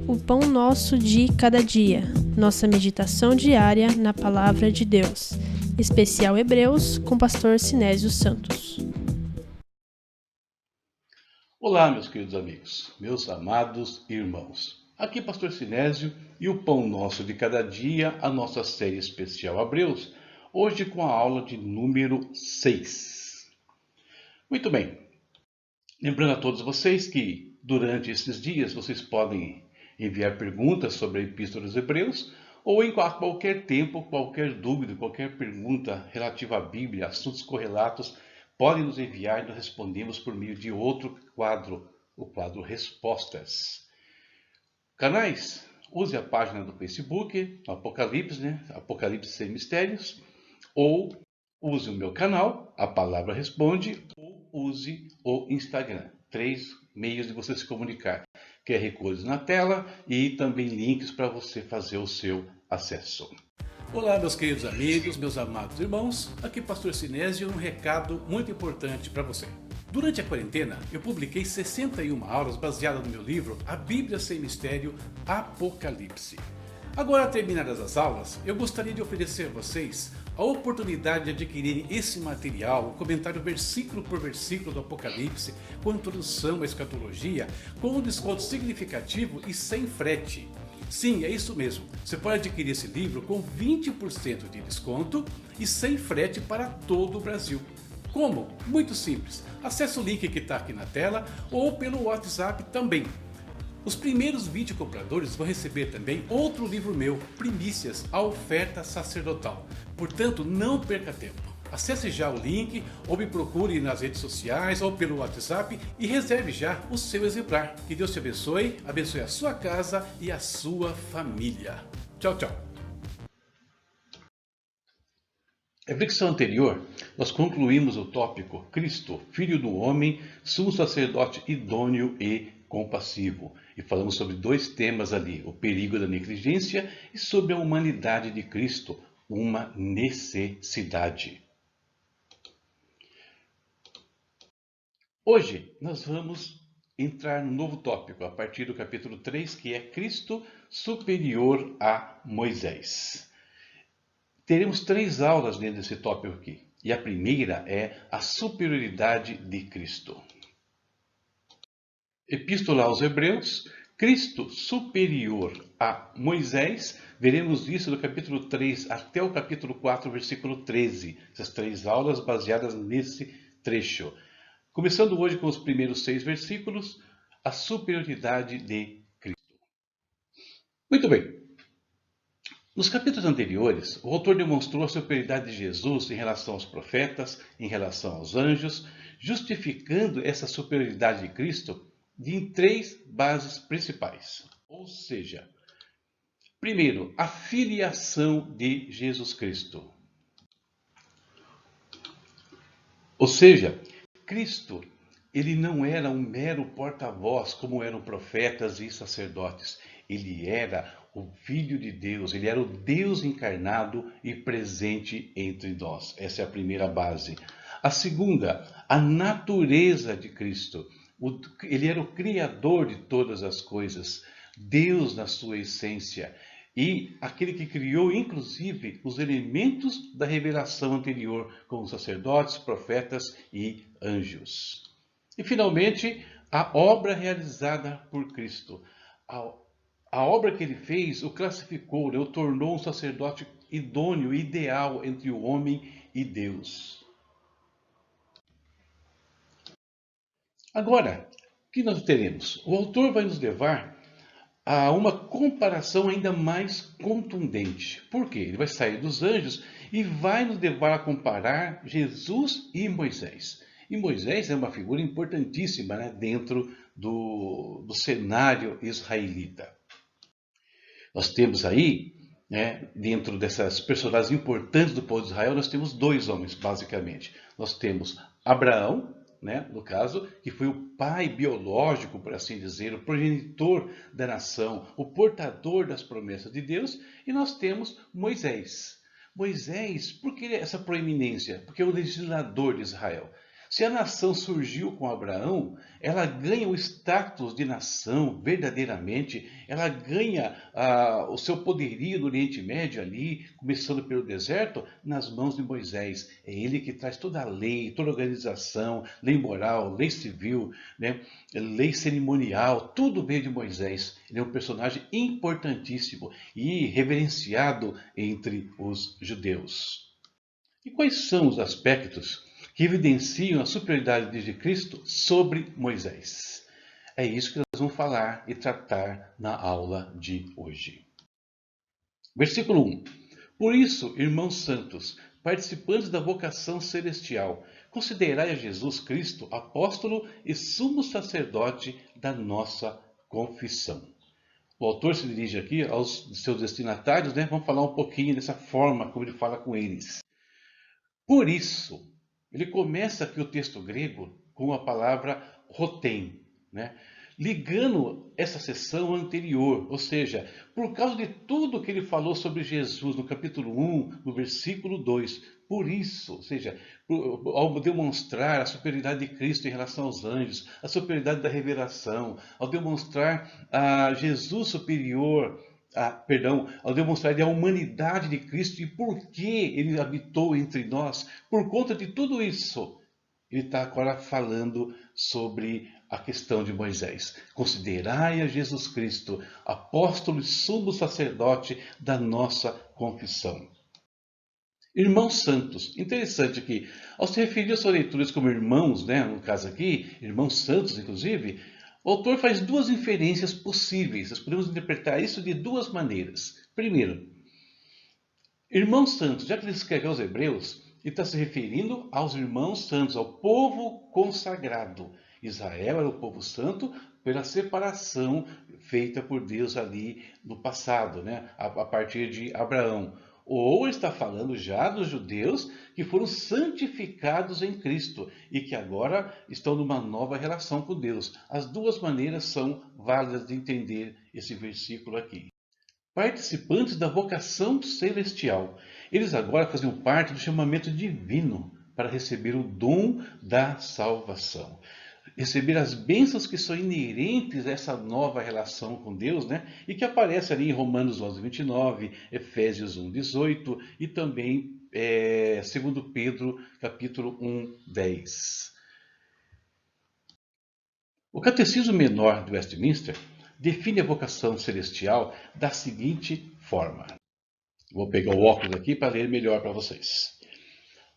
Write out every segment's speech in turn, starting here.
O pão nosso de cada dia, nossa meditação diária na Palavra de Deus. Especial Hebreus com Pastor Sinésio Santos. Olá, meus queridos amigos, meus amados irmãos. Aqui Pastor Sinésio e o pão nosso de cada dia, a nossa série especial Hebreus, hoje com a aula de número 6. Muito bem, lembrando a todos vocês que durante esses dias vocês podem enviar perguntas sobre a Epístola dos Hebreus ou em qualquer tempo, qualquer dúvida, qualquer pergunta relativa à Bíblia, assuntos correlatos, podem nos enviar e nós respondemos por meio de outro quadro, o quadro Respostas. Canais, use a página do Facebook, Apocalipse, Apocalipse Sem Mistérios, ou use o meu canal, A Palavra Responde, ou use o Instagram. 3 meios de você se comunicar. QR Codes na tela e também links para você fazer o seu acesso. Olá, meus queridos amigos, meus amados irmãos, aqui Pastor Sinésio, um recado muito importante para você. Durante a quarentena, eu publiquei 61 aulas baseadas no meu livro A Bíblia Sem Mistério, Apocalipse. Agora, terminadas as aulas, eu gostaria de oferecer a vocês a oportunidade de adquirirem esse material, o comentário versículo por versículo do Apocalipse, com introdução à escatologia, com um desconto significativo e sem frete. Sim, é isso mesmo. Você pode adquirir esse livro com 20% de desconto e sem frete para todo o Brasil. Como? Muito simples. Acesse o link que está aqui na tela ou pelo WhatsApp também. Os primeiros 20 compradores vão receber também outro livro meu, Primícias, a Oferta Sacerdotal. Portanto, não perca tempo. Acesse já o link ou me procure nas redes sociais ou pelo WhatsApp e reserve já o seu exemplar. Que Deus te abençoe, abençoe a sua casa e a sua família. Tchau, tchau. Na reflexão anterior, nós concluímos o tópico Cristo, Filho do Homem, Sumo Sacerdote idôneo e compassivo. E falamos sobre 2 temas ali, o perigo da negligência e sobre a humanidade de Cristo, uma necessidade. Hoje nós vamos entrar no novo tópico, a partir do capítulo 3, que é Cristo superior a Moisés. Teremos 3 aulas dentro desse tópico aqui. E a primeira é a superioridade de Cristo. Epístola aos Hebreus, Cristo superior a Moisés. Veremos isso do capítulo 3 até o capítulo 4, versículo 13. Essas 3 aulas baseadas nesse trecho. Começando hoje com os primeiros 6 versículos, a superioridade de Cristo. Muito bem. Nos capítulos anteriores, o autor demonstrou a superioridade de Jesus em relação aos profetas, em relação aos anjos, justificando essa superioridade de Cristo em 3 bases principais. Ou seja, primeiro, a filiação de Jesus Cristo. Ou seja, Cristo, ele não era um mero porta-voz como eram profetas e sacerdotes. Ele era o Filho de Deus, ele era o Deus encarnado e presente entre nós. Essa é a primeira base. A segunda, a natureza de Cristo. Ele era o Criador de todas as coisas, Deus na sua essência, e aquele que criou, inclusive, os elementos da revelação anterior, como sacerdotes, profetas e anjos. E, finalmente, a obra realizada por Cristo. A obra que ele fez o classificou, o tornou um sacerdote idôneo, ideal entre o homem e Deus. Agora, o que nós teremos? O autor vai nos levar a uma comparação ainda mais contundente. Por quê? Ele vai sair dos anjos e vai nos levar a comparar Jesus e Moisés. E Moisés é uma figura importantíssima, dentro do cenário israelita. Nós temos aí, dentro dessas personagens importantes do povo de Israel, nós temos 2 homens, basicamente. Nós temos Abraão, no caso, que foi o pai biológico, por assim dizer, o progenitor da nação, o portador das promessas de Deus, e nós temos Moisés. Moisés, por que essa proeminência? Porque é o legislador de Israel. Se a nação surgiu com Abraão, ela ganha o status de nação verdadeiramente, ela ganha o seu poderio no Oriente Médio ali, começando pelo deserto, nas mãos de Moisés. É ele que traz toda a lei, toda a organização, lei moral, lei civil, né? Lei cerimonial, tudo veio de Moisés. Ele é um personagem importantíssimo e reverenciado entre os judeus. E quais são os aspectos que evidenciam a superioridade de Cristo sobre Moisés? É isso que nós vamos falar e tratar na aula de hoje. Versículo 1. Por isso, irmãos santos, participantes da vocação celestial, considerai a Jesus Cristo apóstolo e sumo sacerdote da nossa confissão. O autor se dirige aqui aos seus destinatários, né? Vamos falar um pouquinho dessa forma como ele fala com eles. Por isso, ele começa aqui o texto grego com a palavra rotem, né? Ligando essa sessão anterior, ou seja, por causa de tudo que ele falou sobre Jesus no capítulo 1, no versículo 2, por isso, ou seja, ao demonstrar a superioridade de Cristo em relação aos anjos, a superioridade da revelação, ao demonstrar a Jesus superior, ao demonstrar a humanidade de Cristo e por que ele habitou entre nós, por conta de tudo isso, ele está agora falando sobre a questão de Moisés. Considerai a Jesus Cristo, apóstolo e sumo sacerdote da nossa confissão. Irmãos santos, interessante que, ao se referir às suas leituras como irmãos, né, no caso aqui, irmãos santos inclusive, o autor faz duas inferências possíveis. Nós podemos interpretar isso de duas maneiras. Primeiro, irmãos santos, já que ele escreve aos Hebreus, ele está se referindo aos irmãos santos, ao povo consagrado. Israel era o povo santo pela separação feita por Deus ali no passado, né? A partir de Abraão. Ou está falando já dos judeus que foram santificados em Cristo e que agora estão numa nova relação com Deus. As duas maneiras são válidas de entender esse versículo aqui. Participantes da vocação celestial. Eles agora faziam parte do chamamento divino para receber o dom da salvação. Receber as bênçãos que são inerentes a essa nova relação com Deus, né? E que aparece ali em Romanos 11:29, Efésios 1:18 e também 2 Pedro capítulo 1:10. O Catecismo Menor de Westminster define a vocação celestial da seguinte forma. Vou pegar o óculos aqui para ler melhor para vocês.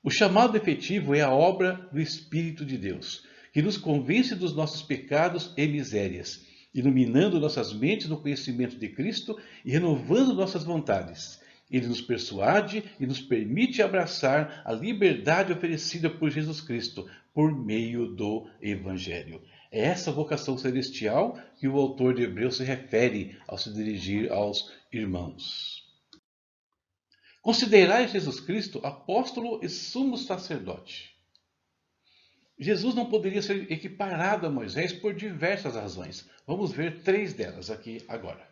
O chamado efetivo é a obra do Espírito de Deus, que nos convence dos nossos pecados e misérias, iluminando nossas mentes no conhecimento de Cristo e renovando nossas vontades. Ele nos persuade e nos permite abraçar a liberdade oferecida por Jesus Cristo por meio do Evangelho. É essa vocação celestial que o autor de Hebreus se refere ao se dirigir aos irmãos. Considerai Jesus Cristo apóstolo e sumo sacerdote. Jesus não poderia ser equiparado a Moisés por diversas razões. Vamos ver 3 delas aqui agora.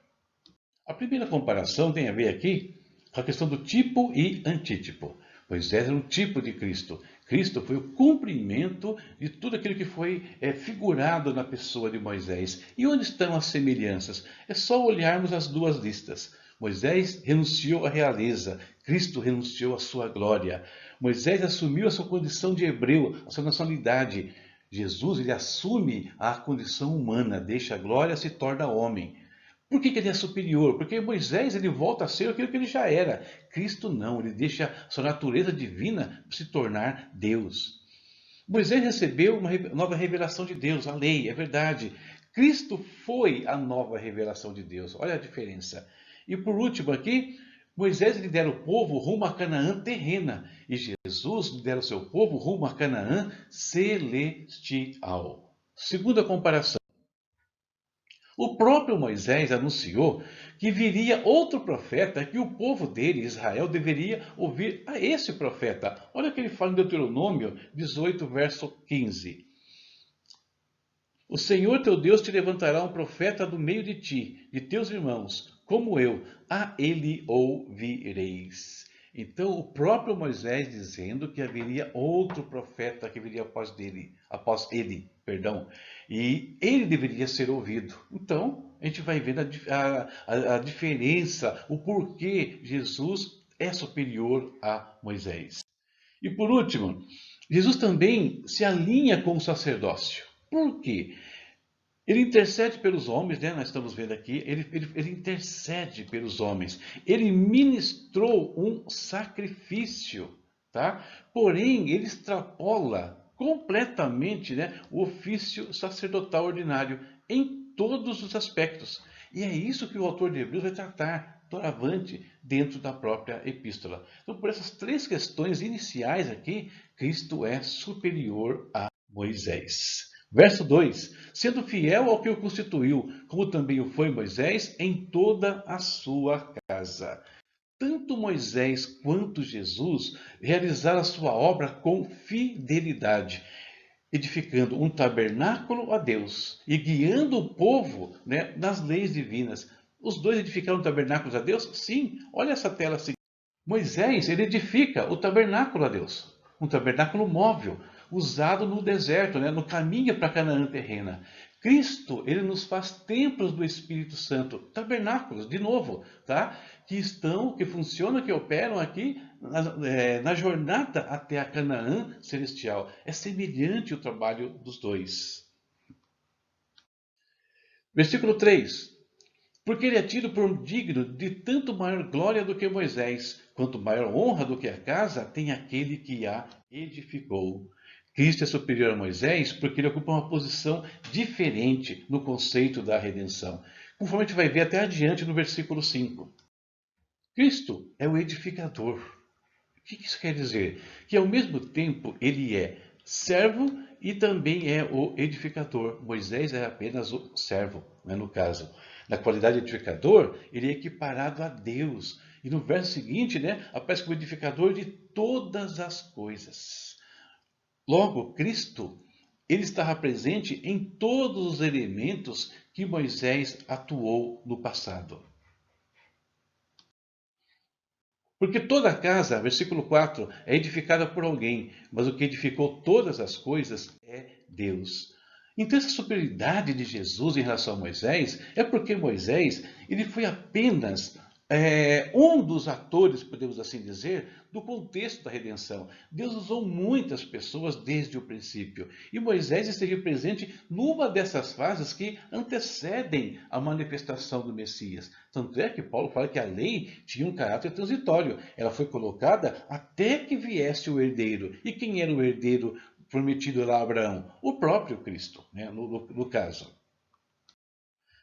A primeira comparação tem a ver aqui com a questão do tipo e antítipo. Moisés era um tipo de Cristo. Cristo foi o cumprimento de tudo aquilo que foi figurado na pessoa de Moisés. E onde estão as semelhanças? É só olharmos as duas listas. Moisés renunciou à realeza, Cristo renunciou à sua glória. Moisés assumiu a sua condição de hebreu, a sua nacionalidade. Jesus ele assume a condição humana, deixa a glória e se torna homem. Por que ele é superior? Porque Moisés ele volta a ser aquilo que ele já era. Cristo não, ele deixa a sua natureza divina se tornar Deus. Moisés recebeu uma nova revelação de Deus, a lei, é verdade. Cristo foi a nova revelação de Deus, olha a diferença. E por último aqui, Moisés lidera o povo rumo a Canaã terrena e Jesus lidera o seu povo rumo a Canaã celestial. Segunda comparação. O próprio Moisés anunciou que viria outro profeta que o povo dele, Israel, deveria ouvir a esse profeta. Olha o que ele fala em Deuteronômio 18, verso 15. O Senhor teu Deus te levantará um profeta do meio de ti, de teus irmãos, como eu, a ele ouvireis. Então, o próprio Moisés dizendo que haveria outro profeta que viria após ele, perdão, e ele deveria ser ouvido. Então, a gente vai vendo a diferença, o porquê Jesus é superior a Moisés. E por último, Jesus também se alinha com o sacerdócio. Por quê? Ele intercede pelos homens, né? Nós estamos vendo aqui, ele intercede pelos homens. Ele ministrou um sacrifício, tá? Porém, ele extrapola completamente, né, o ofício sacerdotal ordinário em todos os aspectos. E é isso que o autor de Hebreus vai tratar doravante dentro da própria epístola. Então, por essas três questões iniciais aqui, Cristo é superior a Moisés. Verso 2: sendo fiel ao que o constituiu, como também o foi Moisés em toda a sua casa. Tanto Moisés quanto Jesus realizaram a sua obra com fidelidade, edificando um tabernáculo a Deus e guiando o povo, né, nas leis divinas. Os dois edificaram tabernáculos a Deus? Sim, olha essa tela assim. Moisés, ele edifica o tabernáculo a Deus, um tabernáculo móvel, usado no deserto, né, no caminho para Canaã terrena. Cristo, ele nos faz templos do Espírito Santo, tabernáculos, de novo, tá? Que funcionam, que operam aqui na jornada até a Canaã celestial. É semelhante o trabalho dos dois. Versículo 3. Porque ele é tido por digno de tanto maior glória do que Moisés, quanto maior honra do que a casa tem aquele que a edificou. Cristo é superior a Moisés porque ele ocupa uma posição diferente no conceito da redenção, conforme a gente vai ver até adiante no versículo 5. Cristo é o edificador. O que isso quer dizer? Que ao mesmo tempo ele é servo e também é o edificador. Moisés é apenas o servo, né, no caso. Na qualidade de edificador, ele é equiparado a Deus. E no verso seguinte, né, aparece como edificador de todas as coisas. Logo, Cristo, ele estava presente em todos os elementos que Moisés atuou no passado. Porque toda casa, versículo 4, é edificada por alguém, mas o que edificou todas as coisas é Deus. Então essa superioridade de Jesus em relação a Moisés é porque Moisés ele foi apenas um dos atores, podemos assim dizer, do contexto da redenção. Deus usou muitas pessoas desde o princípio. E Moisés esteve presente numa dessas fases que antecedem a manifestação do Messias. Tanto é que Paulo fala que a lei tinha um caráter transitório. Ela foi colocada até que viesse o herdeiro. E quem era o herdeiro prometido lá a Abraão? O próprio Cristo, né, no caso.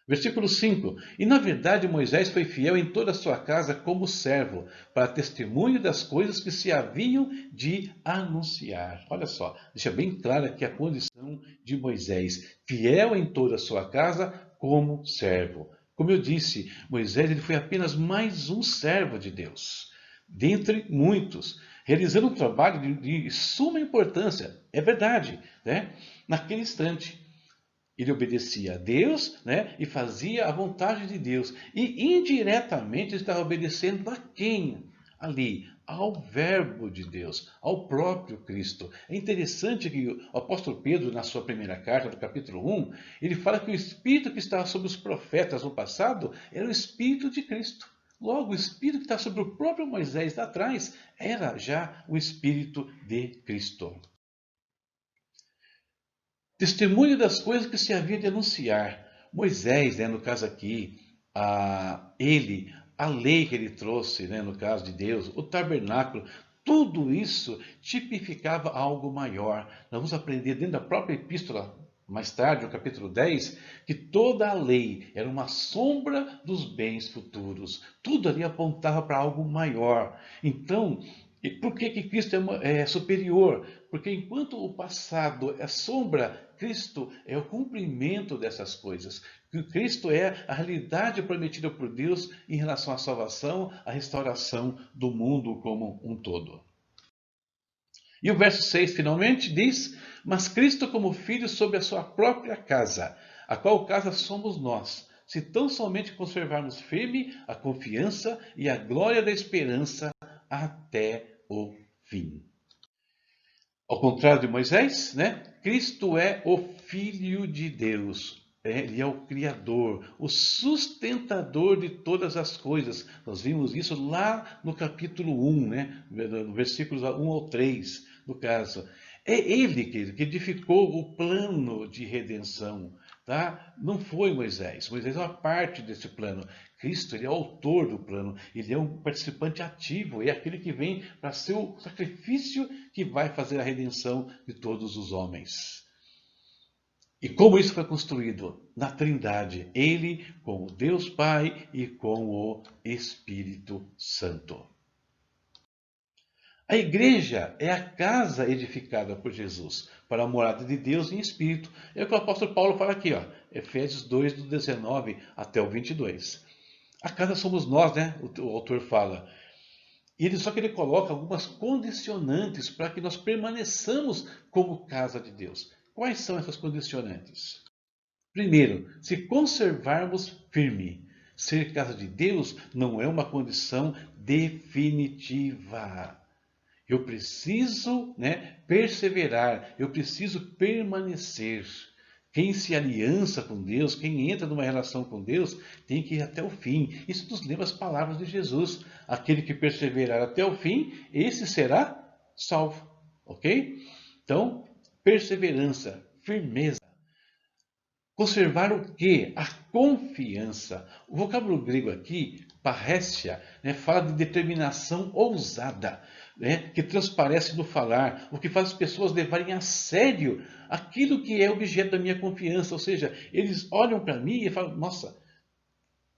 Versículo 5. E na verdade Moisés foi fiel em toda a sua casa como servo, para testemunho das coisas que se haviam de anunciar. Olha só, deixa bem clara aqui a condição de Moisés. Fiel em toda a sua casa como servo. Como eu disse, Moisés ele foi apenas mais um servo de Deus, dentre muitos, realizando um trabalho de suma importância. É verdade, né? Naquele instante. Ele obedecia a Deus, né, e fazia a vontade de Deus. E indiretamente ele estava obedecendo a quem? Ali, ao Verbo de Deus, ao próprio Cristo. É interessante que o apóstolo Pedro, na sua primeira carta, do capítulo 1, ele fala que o Espírito que estava sobre os profetas no passado era o Espírito de Cristo. Logo, o Espírito que está sobre o próprio Moisés lá atrás era já o Espírito de Cristo. Testemunho das coisas que se havia de anunciar. Moisés, né, no caso aqui, a lei que ele trouxe, né, no caso de Deus, o tabernáculo, tudo isso tipificava algo maior. Nós vamos aprender dentro da própria epístola, mais tarde, no capítulo 10, que toda a lei era uma sombra dos bens futuros. Tudo ali apontava para algo maior. Então, e por que Cristo é superior? Porque enquanto o passado é sombra, Cristo é o cumprimento dessas coisas. Cristo é a realidade prometida por Deus em relação à salvação, à restauração do mundo como um todo. E o verso 6 finalmente diz: mas Cristo como filho sobre a sua própria casa, a qual casa somos nós, se tão somente conservarmos firme a confiança e a glória da esperança até o fim. Ao contrário de Moisés, né? Cristo é o Filho de Deus. Ele é o Criador, o sustentador de todas as coisas. Nós vimos isso lá no capítulo 1, né? No versículos 1 ao 3, no caso. É Ele, querido, que edificou o plano de redenção. Tá? Não foi Moisés. Moisés é uma parte desse plano. Cristo, ele é o autor do plano. Ele é um participante ativo. É aquele que vem para ser o sacrifício que vai fazer a redenção de todos os homens. E como isso foi construído? Na Trindade. Ele com o Deus Pai e com o Espírito Santo. A igreja é a casa edificada por Jesus para a morada de Deus em espírito. É o que o apóstolo Paulo fala aqui, ó, Efésios 2, do 19 até o 22. A casa somos nós, né? O autor fala. Só que ele coloca algumas condicionantes para que nós permaneçamos como casa de Deus. Quais são essas condicionantes? Primeiro, se conservarmos firme. Ser casa de Deus não é uma condição definitiva. Eu preciso, perseverar, eu preciso permanecer. Quem se aliança com Deus, quem entra numa relação com Deus, tem que ir até o fim. Isso nos lembra as palavras de Jesus. Aquele que perseverar até o fim, esse será salvo. Ok? Então, perseverança, firmeza. Conservar o quê? A confiança. O vocábulo grego aqui, parrhésia, fala de determinação ousada, que transparece no falar, o que faz as pessoas levarem a sério aquilo que é objeto da minha confiança. Ou seja, eles olham para mim e falam, nossa,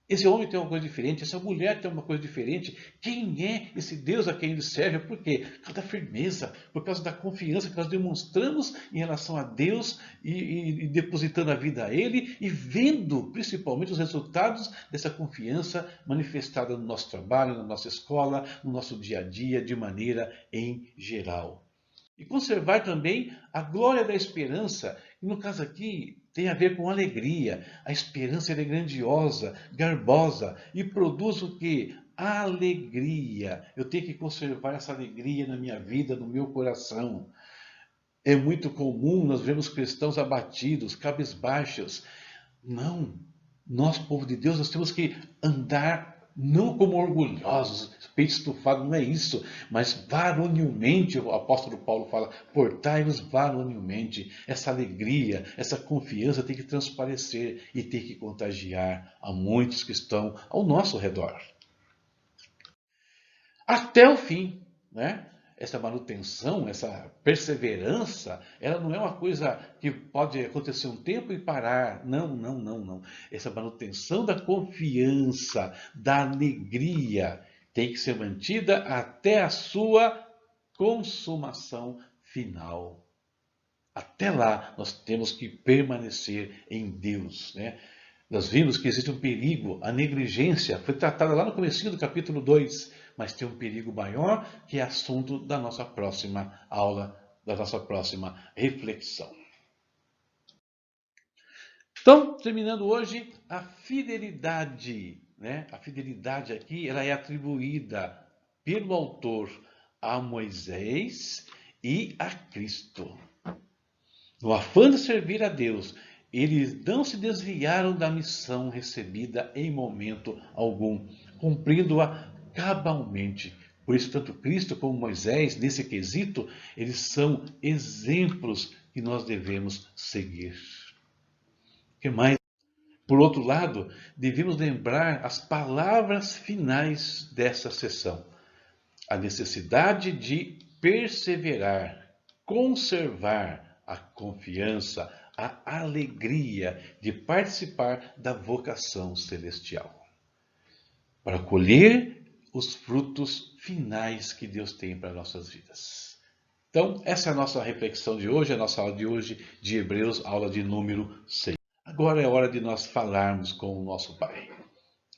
esse homem tem uma coisa diferente, essa mulher tem uma coisa diferente. Quem é esse Deus a quem ele serve? Por quê? Por causa da firmeza, por causa da confiança que nós demonstramos em relação a Deus e depositando a vida a Ele e vendo principalmente os resultados dessa confiança manifestada no nosso trabalho, na nossa escola, no nosso dia a dia, de maneira em geral. E conservar também a glória da esperança, e no caso aqui tem a ver com alegria. A esperança é grandiosa, garbosa e produz o quê? Alegria. Eu tenho que conservar essa alegria na minha vida, no meu coração. É muito comum nós vemos cristãos abatidos, cabisbaixos. Não, nós, povo de Deus, nós temos que andar não como orgulhosos, peito estufado, não é isso, mas varonilmente, o apóstolo Paulo fala, portai-vos varonilmente. Essa alegria, essa confiança tem que transparecer e tem que contagiar a muitos que estão ao nosso redor. Até o fim, Essa manutenção, essa perseverança, ela não é uma coisa que pode acontecer um tempo e parar. Não. Essa manutenção da confiança, da alegria, tem que ser mantida até a sua consumação final. Até lá, nós temos que permanecer em Deus, Nós vimos que existe um perigo, a negligência, foi tratada lá no comecinho do capítulo 2, mas tem um perigo maior que é assunto da nossa próxima aula, da nossa próxima reflexão. Então, terminando hoje, a fidelidade, A fidelidade aqui, ela é atribuída pelo autor a Moisés e a Cristo. No afã de servir a Deus, eles não se desviaram da missão recebida em momento algum, cumprindo-a cabalmente. Por isso, tanto Cristo como Moisés, nesse quesito, eles são exemplos que nós devemos seguir. O que mais? Por outro lado, devemos lembrar as palavras finais dessa sessão. A necessidade de perseverar, conservar a confiança, a alegria de participar da vocação celestial, para colher os frutos finais que Deus tem para nossas vidas. Então, essa é a nossa reflexão de hoje, a nossa aula de hoje de Hebreus, aula de número 6. Agora é hora de nós falarmos com o nosso Pai,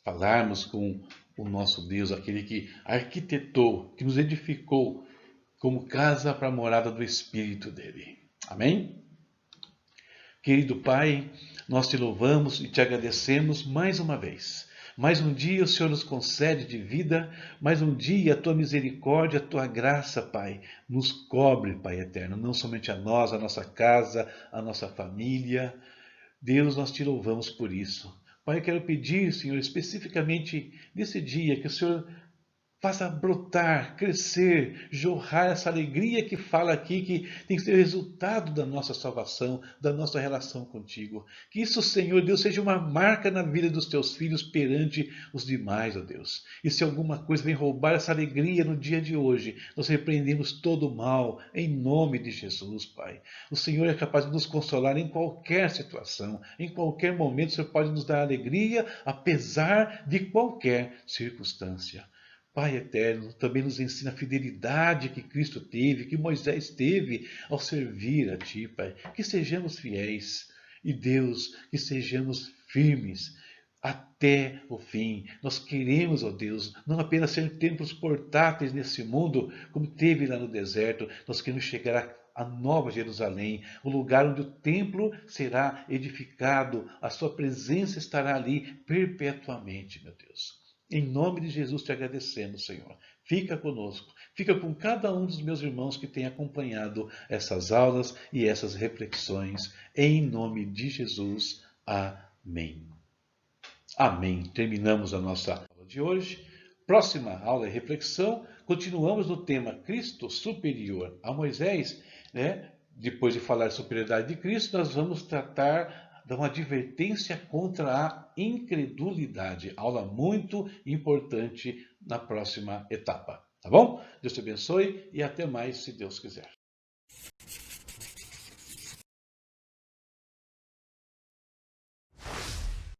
falarmos com o nosso Deus, aquele que arquitetou, que nos edificou como casa para a morada do Espírito dele. Amém? Querido Pai, nós te louvamos e te agradecemos mais uma vez Mais um dia o Senhor nos concede de vida, mais um dia a tua misericórdia, a tua graça, Pai, nos cobre, Pai eterno, não somente a nós, a nossa casa, a nossa família. Deus, nós te louvamos por isso. Pai, eu quero pedir, Senhor, especificamente nesse dia, que o Senhor faça brotar, crescer, jorrar essa alegria que fala aqui, que tem que ser resultado da nossa salvação, da nossa relação contigo. Que isso, Senhor Deus, seja uma marca na vida dos teus filhos perante os demais, ó Deus. E se alguma coisa vem roubar essa alegria no dia de hoje, nós repreendemos todo o mal, em nome de Jesus, Pai. O Senhor é capaz de nos consolar em qualquer situação, em qualquer momento o Senhor pode nos dar alegria, apesar de qualquer circunstância. Pai eterno, também nos ensina a fidelidade que Cristo teve, que Moisés teve ao servir a Ti, Pai. Que sejamos fiéis e, Deus, que sejamos firmes até o fim. Nós queremos, ó Deus, não apenas ser templos portáteis nesse mundo, como teve lá no deserto, nós queremos chegar a Nova Jerusalém, o lugar onde o templo será edificado, a Sua presença estará ali perpetuamente, meu Deus. Em nome de Jesus te agradecemos, Senhor. Fica conosco, fica com cada um dos meus irmãos que tem acompanhado essas aulas e essas reflexões. Em nome de Jesus. Amém. Amém. Terminamos a nossa aula de hoje. Próxima aula e reflexão, continuamos no tema Cristo superior a Moisés, né? Depois de falar de superioridade de Cristo, nós vamos tratar de uma advertência contra a incredulidade. Aula muito importante na próxima etapa. Tá bom? Deus te abençoe e até mais, se Deus quiser.